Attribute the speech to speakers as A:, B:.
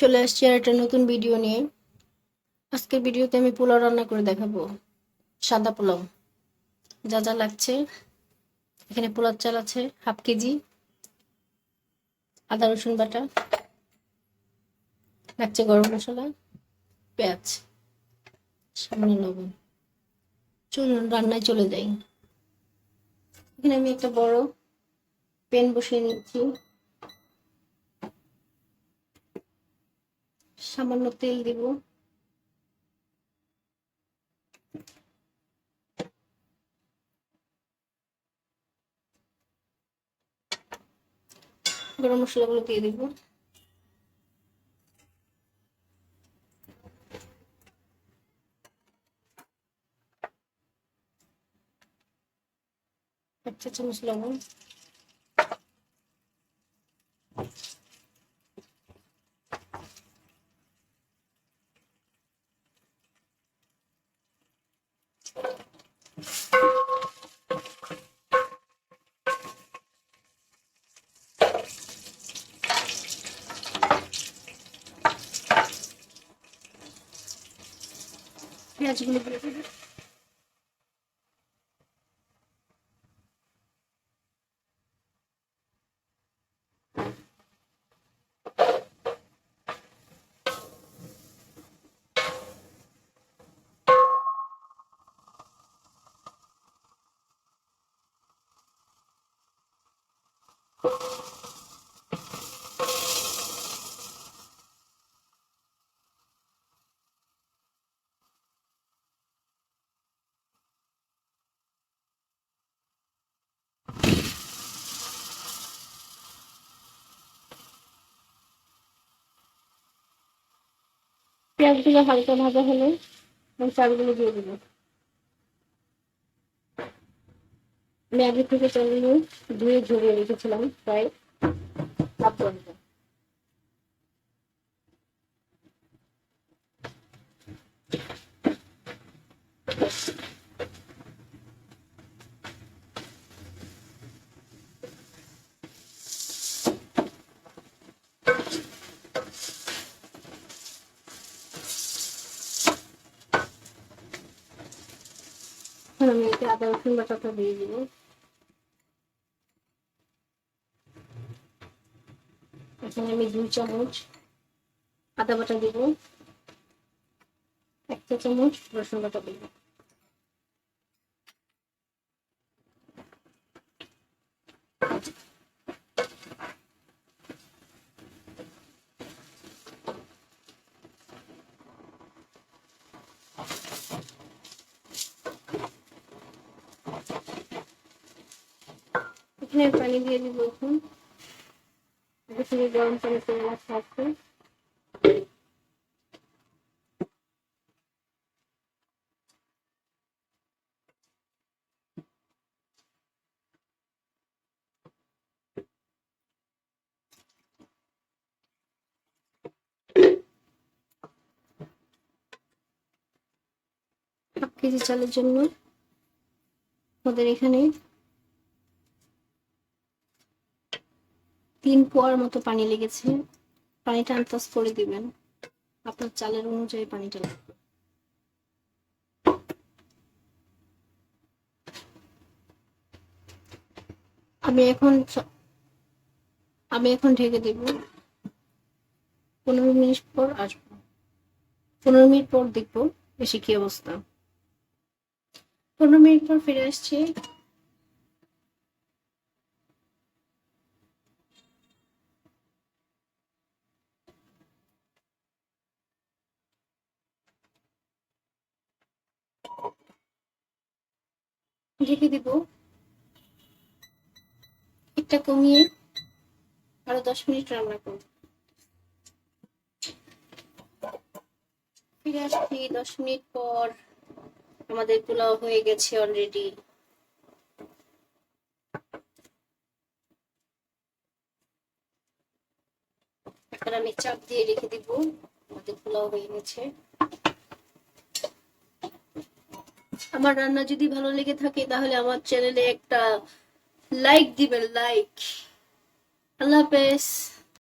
A: চলে আসছি আর একটা নতুন ভিডিও নিয়ে। আজকের ভিডিওতে আমি পোলাও রান্না করে দেখাবো। সাদা পোলাও। যা যা লাগছে, এখানে পোলার চাল আছে 1/2 কেজি, আদা রসুন বাটা, লাগছে গরম মশলা, পেঁয়াজ, সামান্য লবণ। চলুন রান্নায় চলে যাই। এখানে আমি একটা বড় প্যান বসিয়ে নিচ্ছি। সামান্য তেল দিব। গরম মশলাগুলো দিয়ে দিব। এক চা চামচ লবণ, পেঁয়াজগুলো দিয়ে দিব। পেঁয়াজগুলো হালকা ভাজা হলে চালগুলো দিয়ে দিব। আমি আগে থেকে চালগুলো ধুয়ে ঝরিয়ে রেখেছিলাম প্রায় হাফ ঘন্টা। এখন আমি এতে আদা রসুন বাটাটা দিয়ে দিব। এখানে আমি 2 চামচ আদা বাটা দিব, 1 চা চামচ রসুন বাটা দিব। এখানে পানি দিয়ে দিব। এখন গরম পানি করে রাখা আছে। হাফ কেজি চালের জন্য আমাদের এখানে 3 পোয়ার মতো পানি লেগেছে। পানিটা আন্দাজ করে দিবেন, আপনার চালের অনুযায়ী পানিটা লাগবে। আমি এখন আমি এখন ঢেকে দেব। 15 মিনিট পর আসবো। 15 মিনিট পর দেখবো বেশি কি অবস্থা। 15 মিনিট পর ফিরে আসছি। ঢেকে দিব। এটা কমিয়ে আরো 10 মিনিট রান্না করব। ফিরে আসছি 10 মিনিট পর। আমাদের পোলাও হয়ে গেছে অলরেডি। এখন আমি চাপ দিয়ে রেখে দিব। আমাদের পোলাও হয়ে গেছে। আমার রান্না যদি ভালো লেগে থাকে তাহলে আমার চ্যানেলে একটা লাইক দিবেন, লাইক। আল্লাহ হাফেজ।